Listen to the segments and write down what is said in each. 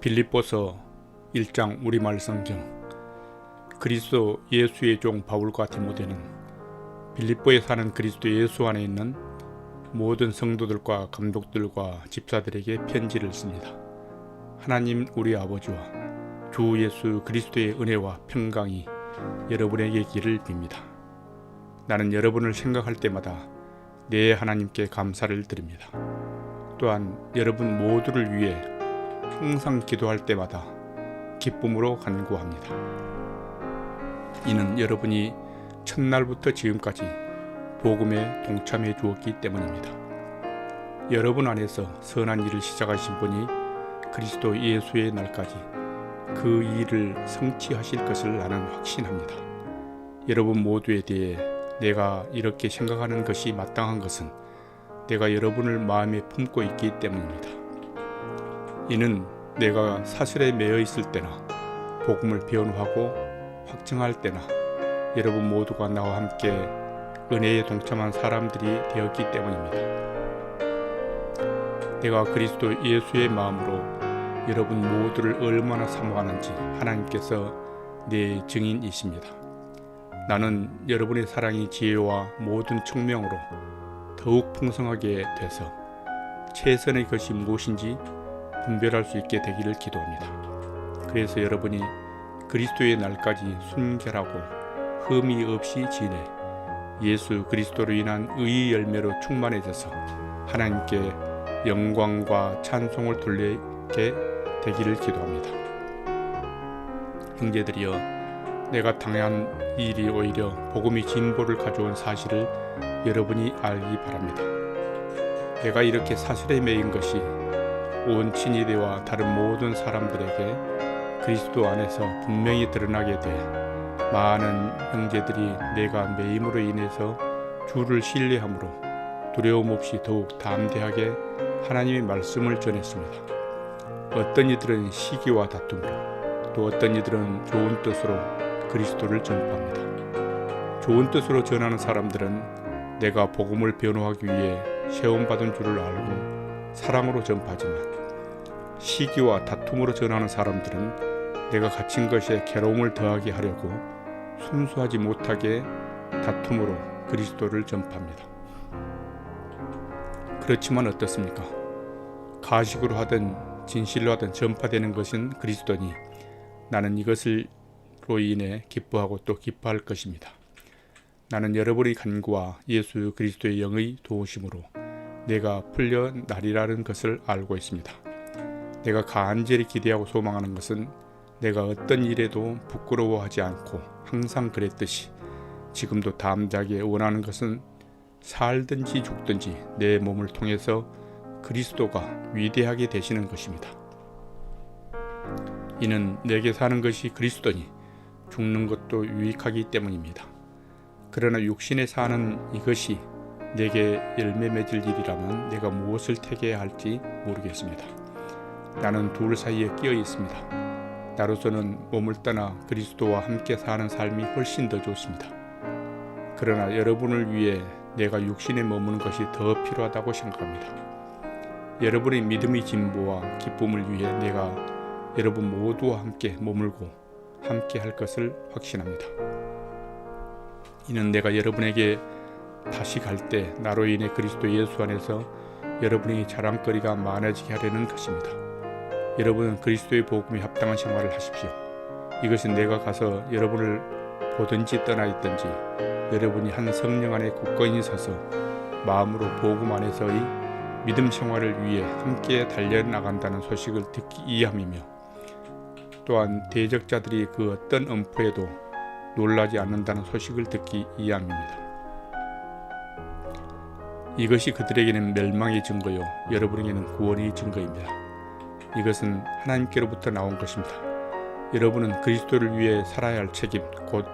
빌립보서 1장 우리말 성경. 그리스도 예수의 종 바울과 디모데는 빌립보에 사는 그리스도 예수 안에 있는 모든 성도들과 감독들과 집사들에게 편지를 씁니다. 하나님 우리 아버지와 주 예수 그리스도의 은혜와 평강이 여러분에게 있기를 빕니다. 나는 여러분을 생각할 때마다 내 하나님께 감사를 드립니다. 또한 여러분 모두를 위해 항상 기도할 때마다 기쁨으로 간구합니다. 이는 여러분이 첫날부터 지금까지 복음에 동참해 주었기 때문입니다. 여러분 안에서 선한 일을 시작하신 분이 그리스도 예수의 날까지 그 일을 성취하실 것을 나는 확신합니다. 여러분 모두에 대해 내가 이렇게 생각하는 것이 마땅한 것은 내가 여러분을 마음에 품고 있기 때문입니다. 이는 내가 사슬에 매여 있을 때나 복음을 변호하고 확증할 때나 여러분 모두가 나와 함께 은혜에 동참한 사람들이 되었기 때문입니다. 내가 그리스도 예수의 마음으로 여러분 모두를 얼마나 사모하는지 하나님께서 내 증인이십니다. 나는 여러분의 사랑이 지혜와 모든 청명으로 더욱 풍성하게 돼서 최선의 것이 무엇인지 분별할 수 있게 되기를 기도합니다. 그래서 여러분이 그리스도의 날까지 순결하고 흠이 없이 지내 예수 그리스도로 인한 의의 열매로 충만해져서 하나님께 영광과 찬송을 돌리게 되기를 기도합니다. 형제들이여, 내가 당한 일이 오히려 복음이 진보를 가져온 사실을 여러분이 알기 바랍니다. 내가 이렇게 사슬에 매인 것이 온 친위대와 다른 모든 사람들에게 그리스도 안에서 분명히 드러나게 돼 많은 형제들이 내가 매임으로 인해서 주를 신뢰함으로 두려움 없이 더욱 담대하게 하나님의 말씀을 전했습니다. 어떤 이들은 시기와 다툼으로, 또 어떤 이들은 좋은 뜻으로 그리스도를 전파합니다. 좋은 뜻으로 전하는 사람들은 내가 복음을 변호하기 위해 세움받은 줄을 알고 사랑으로 전파하지만, 시기와 다툼으로 전하는 사람들은 내가 갇힌 것에 괴로움을 더하게 하려고 순수하지 못하게 다툼으로 그리스도를 전파합니다. 그렇지만 어떻습니까? 가식으로 하든 진실로 하든 전파되는 것은 그리스도니 나는 이것으로 인해 기뻐하고 또 기뻐할 것입니다. 나는 여러분의 간구와 예수 그리스도의 영의 도우심으로 내가 풀려나리라는 것을 알고 있습니다. 내가 간절히 기대하고 소망하는 것은 내가 어떤 일에도 부끄러워하지 않고 항상 그랬듯이 지금도 담대하게 원하는 것은 살든지 죽든지 내 몸을 통해서 그리스도가 위대하게 되시는 것입니다. 이는 내게 사는 것이 그리스도니 죽는 것도 유익하기 때문입니다. 그러나 육신에 사는 이것이 내게 열매 맺을 일이라면 내가 무엇을 택해야 할지 모르겠습니다. 나는 둘 사이에 끼어 있습니다. 나로서는 몸을 떠나 그리스도와 함께 사는 삶이 훨씬 더 좋습니다. 그러나 여러분을 위해 내가 육신에 머무는 것이 더 필요하다고 생각합니다. 여러분의 믿음의 진보와 기쁨을 위해 내가 여러분 모두와 함께 머물고 함께 할 것을 확신합니다. 이는 내가 여러분에게 다시 갈 때 나로 인해 그리스도 예수 안에서 여러분의 자랑거리가 많아지게 하려는 것입니다. 여러분은 그리스도의 복음에 합당한 생활을 하십시오. 이것은 내가 가서 여러분을 보든지 떠나 있든지 여러분이 한 성령 안에 굳건히 서서 마음으로 복음 안에서의 믿음 생활을 위해 함께 달려나간다는 소식을 듣기 이함이며, 또한 대적자들이 그 어떤 엄포에도 놀라지 않는다는 소식을 듣기 이함입니다. 이것이 그들에게는 멸망의 증거요 여러분에게는 구원의 증거입니다. 이것은 하나님께로부터 나온 것입니다. 여러분은 그리스도를 위해 살아야 할 책임, 곧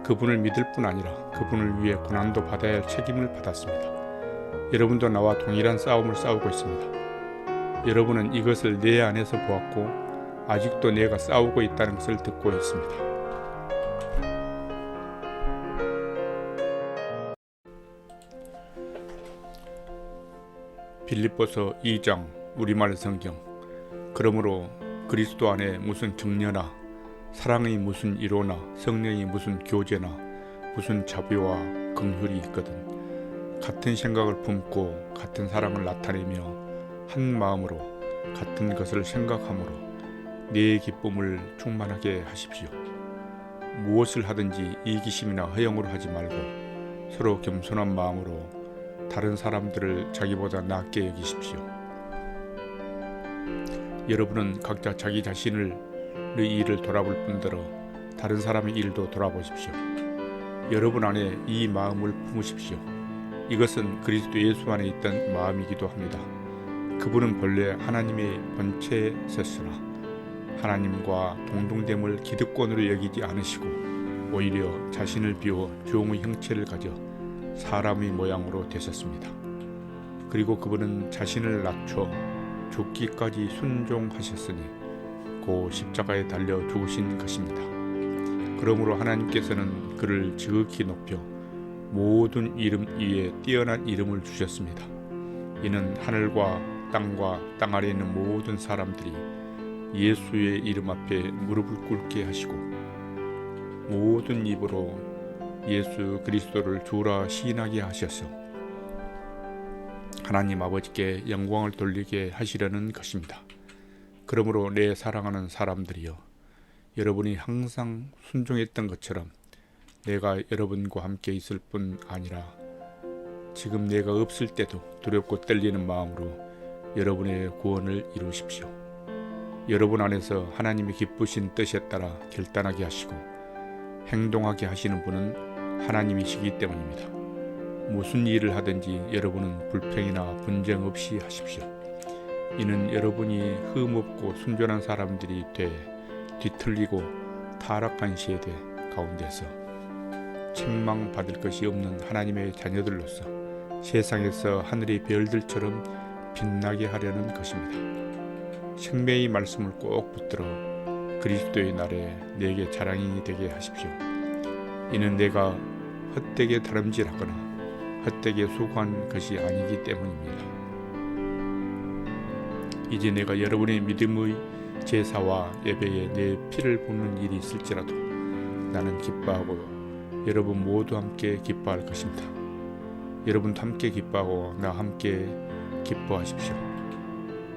그분을 믿을 뿐 아니라 그분을 위해 고난도 받아야 할 책임을 받았습니다. 여러분도 나와 동일한 싸움을 싸우고 있습니다. 여러분은 이것을 내 안에서 보았고 아직도 내가 싸우고 있다는 것을 듣고 있습니다. 빌립보서 2장 우리말 성경. 그러므로 그리스도 안에 무슨 정려나 사랑의 무슨 이로나 성령의 무슨 교제나 무슨 자비와 긍휼이 있거든 같은 생각을 품고 같은 사랑을 나타내며 한 마음으로 같은 것을 생각함으로 내 기쁨을 충만하게 하십시오. 무엇을 하든지 이기심이나 허영으로 하지 말고 서로 겸손한 마음으로 다른 사람들을 자기보다 낫게 여기십시오. 여러분은 각자 자기 자신의 일을 돌아볼 뿐더러 다른 사람의 일도 돌아보십시오. 여러분 안에 이 마음을 품으십시오. 이것은 그리스도 예수 안에 있던 마음이기도 합니다. 그분은 본래 하나님의 본체셨으나 하나님과 동등됨을 기득권으로 여기지 않으시고 오히려 자신을 비워 종의 형체를 가져 사람의 모양으로 되셨습니다. 그리고 그분은 자신을 낮춰 죽기까지 순종하셨으니 고 십자가에 달려 죽으신 것입니다. 그러므로 하나님께서는 그를 지극히 높여 모든 이름 위에 뛰어난 이름을 주셨습니다. 이는 하늘과 땅과 땅 아래에 있는 모든 사람들이 예수의 이름 앞에 무릎을 꿇게 하시고 모든 입으로 예수 그리스도를 주라 시인하게 하셔서 하나님 아버지께 영광을 돌리게 하시려는 것입니다. 그러므로 내 사랑하는 사람들이여, 여러분이 항상 순종했던 것처럼 내가 여러분과 함께 있을 뿐 아니라 지금 내가 없을 때도 두렵고 떨리는 마음으로 여러분의 구원을 이루십시오. 여러분 안에서 하나님의 기쁘신 뜻에 따라 결단하게 하시고 행동하게 하시는 분은 하나님이시기 때문입니다. 무슨 일을 하든지 여러분은 불평이나 분쟁 없이 하십시오. 이는 여러분이 흠없고 순전한 사람들이 돼 뒤틀리고 타락한 세대 가운데서 책망받을 것이 없는 하나님의 자녀들로서 세상에서 하늘의 별들처럼 빛나게 하려는 것입니다. 생명의 말씀을 꼭 붙들어 그리스도의 날에 내게 자랑이 되게 하십시오. 이는 내가 헛되게 다름질하거나 헛되게 수고한 것이 아니기 때문입니다. 이제 내가 여러분의 믿음의 제사와 예배에 내 피를 붓는 일이 있을지라도 나는 기뻐하고 여러분 모두 함께 기뻐할 것입니다. 여러분도 함께 기뻐하고 나 함께 기뻐하십시오.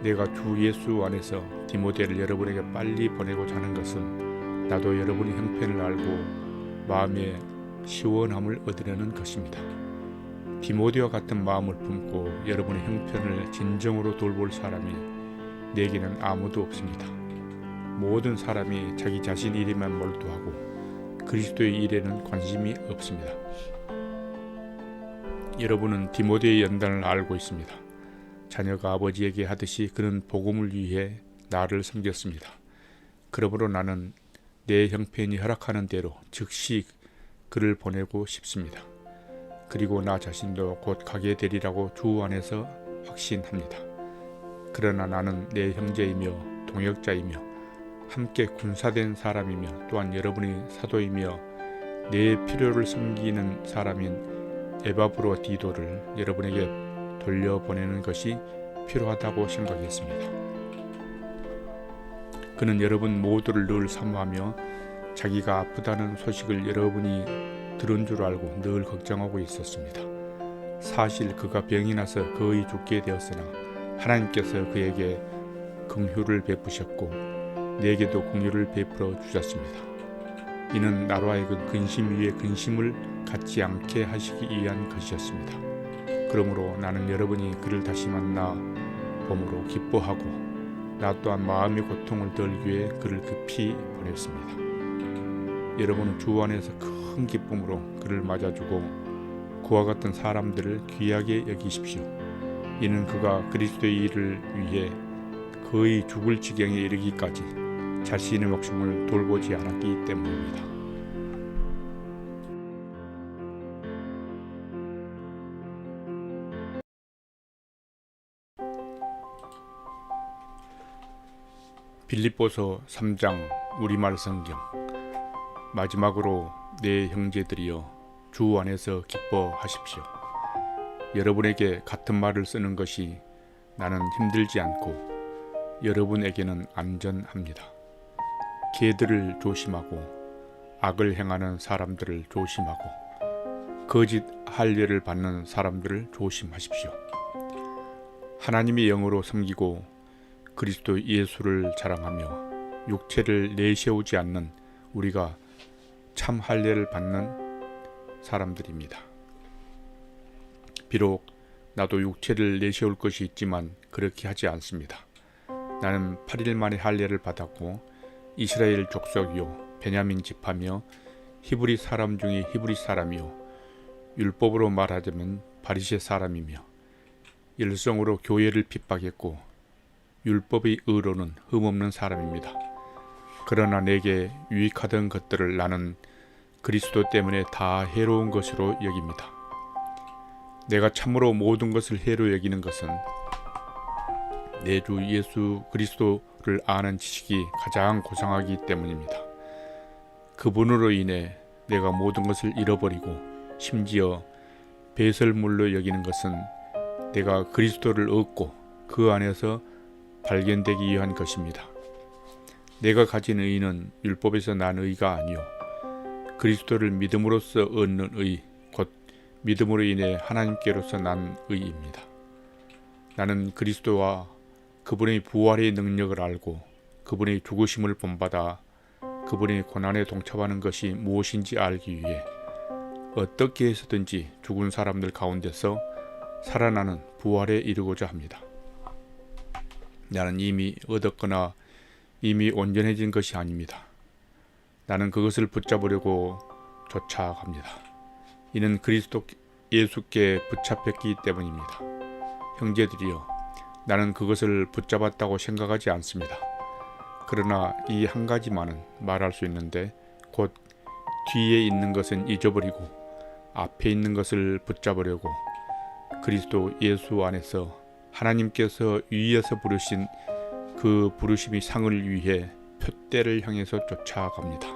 내가 주 예수 안에서 디모데를 여러분에게 빨리 보내고자 하는 것은 나도 여러분의 형편을 알고 마음의 시원함을 얻으려는 것입니다. 디모데와 같은 마음을 품고 여러분의 형편을 진정으로 돌볼 사람이 내게는 아무도 없습니다. 모든 사람이 자기 자신 일에만 몰두하고 그리스도의 일에는 관심이 없습니다. 여러분은 디모데의 연단을 알고 있습니다. 자녀가 아버지에게 하듯이 그는 복음을 위해 나를 섬겼습니다. 그러므로 나는 내 형편이 허락하는 대로 즉시 그를 보내고 싶습니다. 그리고 나 자신도 곧 가게 되리라고 주 안에서 확신합니다. 그러나 나는 내 형제이며 동역자이며 함께 군사된 사람이며 또한 여러분의 사도이며 내 필요를 섬기는 사람인 에바브로디도를 여러분에게 돌려보내는 것이 필요하다고 생각했습니다. 그는 여러분 모두를 늘 사모하며 자기가 아프다는 소식을 여러분이 들은 줄 알고 늘 걱정하고 있었습니다. 사실 그가 병이 나서 거의 죽게 되었으나 하나님께서 그에게 긍휼을 베푸셨고 내게도 긍휼을 베풀어 주셨습니다. 이는 나로 하여금 근심 위에 근심을 갖지 않게 하시기 위한 것이었습니다. 그러므로 나는 여러분이 그를 다시 만나 봄으로 기뻐하고 나 또한 마음의 고통을 덜기 위해 그를 급히 보냈습니다. 여러분은 주 안에서 큰 기쁨으로 그를 맞아주고 그와 같은 사람들을 귀하게 여기십시오. 이는 그가 그리스도의 일을 위해 거의 죽을 지경에 이르기까지 자신의 목숨을 돌보지 않았기 때문입니다. 빌립보서 3장 우리말 성경. 마지막으로 내 형제들이여 주 안에서 기뻐하십시오. 여러분에게 같은 말을 쓰는 것이 나는 힘들지 않고 여러분에게는 안전합니다. 개들을 조심하고 악을 행하는 사람들을 조심하고 거짓 할례를 받는 사람들을 조심하십시오. 하나님의 영으로 섬기고 그리스도 예수를 자랑하며 육체를 내세우지 않는 우리가 참 할례를 받는 사람들입니다. 비록 나도 육체를 내세울 것이 있지만 그렇게 하지 않습니다. 나는 8일 만에 할례를 받았고 이스라엘 족속이요 베냐민 지파며 히브리 사람 중에 히브리 사람이요 율법으로 말하자면 바리새 사람이며 일성으로 교회를 핍박했고 율법의 의로는 흠없는 사람입니다. 그러나 내게 유익하던 것들을 나는 그리스도 때문에 다 해로운 것으로 여깁니다. 내가 참으로 모든 것을 해로 여기는 것은 내 주 예수 그리스도를 아는 지식이 가장 고상하기 때문입니다. 그분으로 인해 내가 모든 것을 잃어버리고 심지어 배설물로 여기는 것은 내가 그리스도를 얻고 그 안에서 발견되기 위한 것입니다. 내가 가진 의는 율법에서 난 의가 아니요 그리스도를 믿음으로써 얻는 의, 곧 믿음으로 인해 하나님께로서 난 의입니다. 나는 그리스도와 그분의 부활의 능력을 알고 그분의 죽으심을 본받아 그분의 고난에 동참하는 것이 무엇인지 알기 위해 어떻게 해서든지 죽은 사람들 가운데서 살아나는 부활에 이르고자 합니다. 나는 이미 얻었거나 이미 온전해진 것이 아닙니다. 나는 그것을 붙잡으려고 쫓아갑니다. 이는 그리스도 예수께 붙잡혔기 때문입니다. 형제들이여, 나는 그것을 붙잡았다고 생각하지 않습니다. 그러나 이 한 가지만은 말할 수 있는데 곧 뒤에 있는 것은 잊어버리고 앞에 있는 것을 붙잡으려고 그리스도 예수 안에서 하나님께서 위에서 부르신 그 부르심의 상을 위해 표대를 향해서 쫓아갑니다.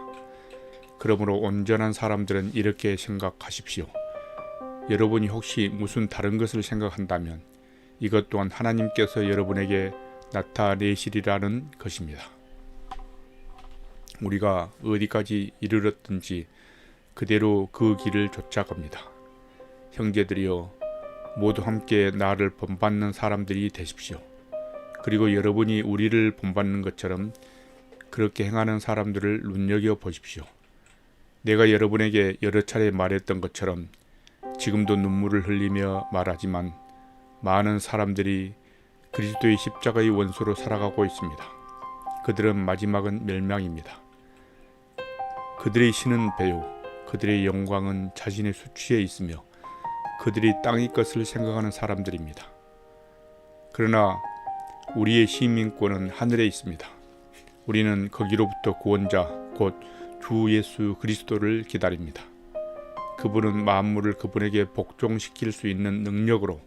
그러므로 온전한 사람들은 이렇게 생각하십시오. 여러분이 혹시 무슨 다른 것을 생각한다면 이것 또한 하나님께서 여러분에게 나타내시리라는 것입니다. 우리가 어디까지 이르렀든지 그대로 그 길을 쫓아갑니다. 형제들이여, 모두 함께 나를 본받는 사람들이 되십시오. 그리고 여러분이 우리를 본받는 것처럼 그렇게 행하는 사람들을 눈여겨보십시오. 내가 여러분에게 여러 차례 말했던 것처럼 지금도 눈물을 흘리며 말하지만 많은 사람들이 그리스도의 십자가의 원수로 살아가고 있습니다. 그들은 마지막은 멸망입니다. 그들의 신은 배요, 그들의 영광은 자신의 수치에 있으며 그들이 땅의 것을 생각하는 사람들입니다. 그러나 우리의 시민권은 하늘에 있습니다. 우리는 거기로부터 구원자 곧 주 예수 그리스도를 기다립니다. 그분은 만물을 그분에게 복종시킬 수 있는 능력으로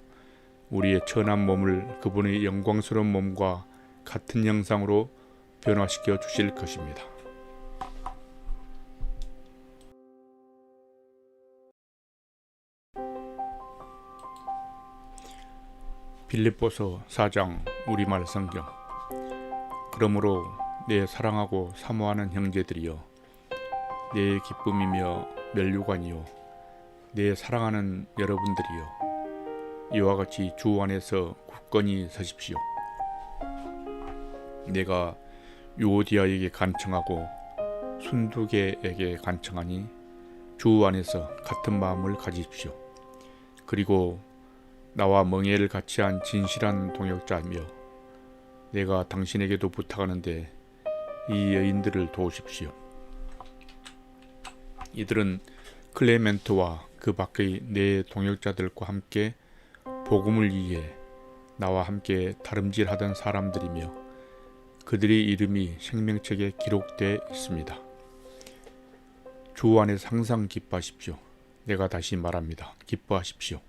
우리의 천한 몸을 그분의 영광스러운 몸과 같은 형상으로 변화시켜 주실 것입니다. 빌립보서 4장 우리말 성경. 그러므로 내 사랑하고 사모하는 형제들이여, 내 기쁨이며 면류관이요 내 사랑하는 여러분들이여, 이와 같이 주 안에서 굳건히 서십시오. 내가 유오디아에게 간청하고 순두계에게 간청하니 주 안에서 같은 마음을 가지십시오. 그리고 나와 멍에를 같이 한 진실한 동역자이며 내가 당신에게도 부탁하는데 이 여인들을 도우십시오. 이들은 클레멘트와 그 밖의 내 동역자들과 함께 복음을 위해 나와 함께 다름질하던 사람들이며 그들의 이름이 생명책에 기록되어 있습니다. 주 안에서 항상 기뻐하십시오. 내가 다시 말합니다. 기뻐하십시오.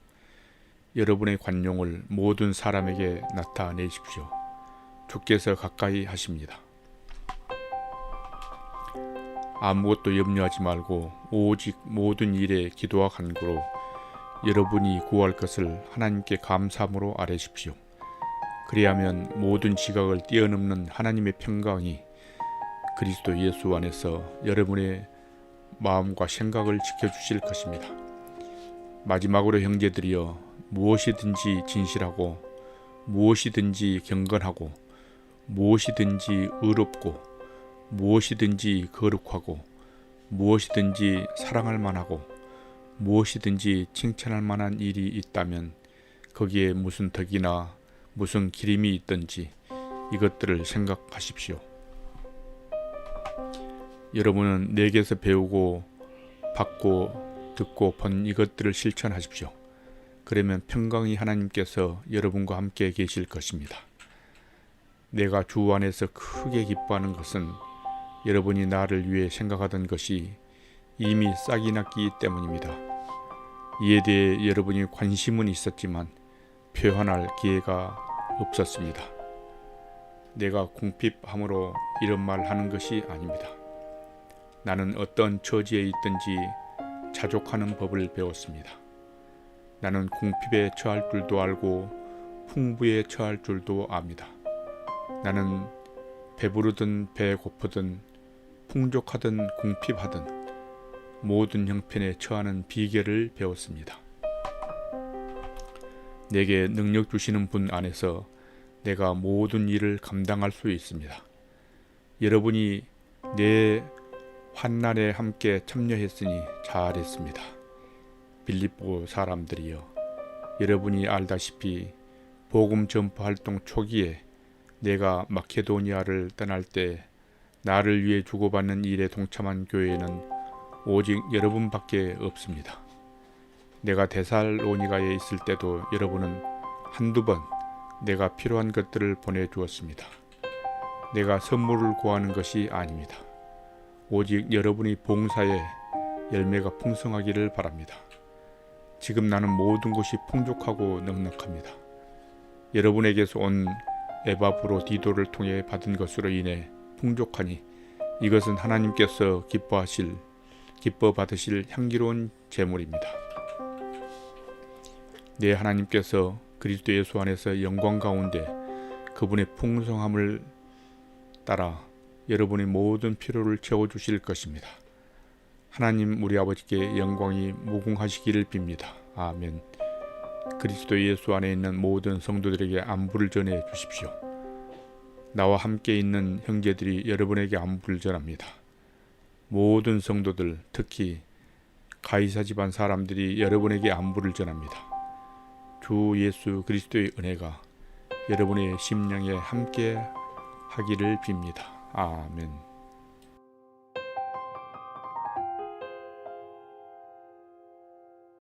여러분의 관용을 모든 사람에게 나타내십시오. 주께서 가까이 하십니다. 아무것도 염려하지 말고 오직 모든 일에 기도와 간구로 여러분이 구할 것을 하나님께 감사함으로 아뢰십시오. 그리하면 모든 지각을 뛰어넘는 하나님의 평강이 그리스도 예수 안에서 여러분의 마음과 생각을 지켜주실 것입니다. 마지막으로 형제들이여, 무엇이든지 진실하고 무엇이든지 경건하고 무엇이든지 의롭고 무엇이든지 거룩하고 무엇이든지 사랑할 만하고 무엇이든지 칭찬할 만한 일이 있다면 거기에 무슨 덕이나 무슨 기림이 있든지 이것들을 생각하십시오. 여러분은 내게서 배우고 받고 듣고 본 이것들을 실천하십시오. 그러면 평강의 하나님께서 여러분과 함께 계실 것입니다. 내가 주 안에서 크게 기뻐하는 것은 여러분이 나를 위해 생각하던 것이 이미 싹이 났기 때문입니다. 이에 대해 여러분이 관심은 있었지만 표현할 기회가 없었습니다. 내가 궁핍함으로 이런 말 하는 것이 아닙니다. 나는 어떤 처지에 있든지 자족하는 법을 배웠습니다. 나는 궁핍에 처할 줄도 알고 풍부에 처할 줄도 압니다. 나는 배부르든 배고프든 풍족하든 궁핍하든 모든 형편에 처하는 비결을 배웠습니다. 내게 능력 주시는 분 안에서 내가 모든 일을 감당할 수 있습니다. 여러분이 내 환난에 함께 참여했으니 잘했습니다. 빌립보 사람들이여, 여러분이 알다시피 복음 전파 활동 초기에 내가 마케도니아를 떠날 때 나를 위해 주고받는 일에 동참한 교회는 오직 여러분밖에 없습니다. 내가 데살로니가에 있을 때도 여러분은 한두 번 내가 필요한 것들을 보내주었습니다. 내가 선물을 구하는 것이 아닙니다. 오직 여러분이 봉사에 열매가 풍성하기를 바랍니다. 지금 나는 모든 것이 풍족하고 넉넉합니다. 여러분에게서 온 에바브로디도를 통해 받은 것으로 인해 풍족하니 이것은 하나님께서 기뻐 받으실 향기로운 제물입니다. 내 하나님께서 그리스도 예수 안에서 영광 가운데 그분의 풍성함을 따라 여러분의 모든 필요를 채워주실 것입니다. 하나님 우리 아버지께 영광이 무궁하시기를 빕니다. 아멘. 그리스도 예수 안에 있는 모든 성도들에게 안부를 전해 주십시오. 나와 함께 있는 형제들이 여러분에게 안부를 전합니다. 모든 성도들, 특히 가이사 집안 사람들이 여러분에게 안부를 전합니다. 주 예수 그리스도의 은혜가 여러분의 심령에 함께 하기를 빕니다. 아멘.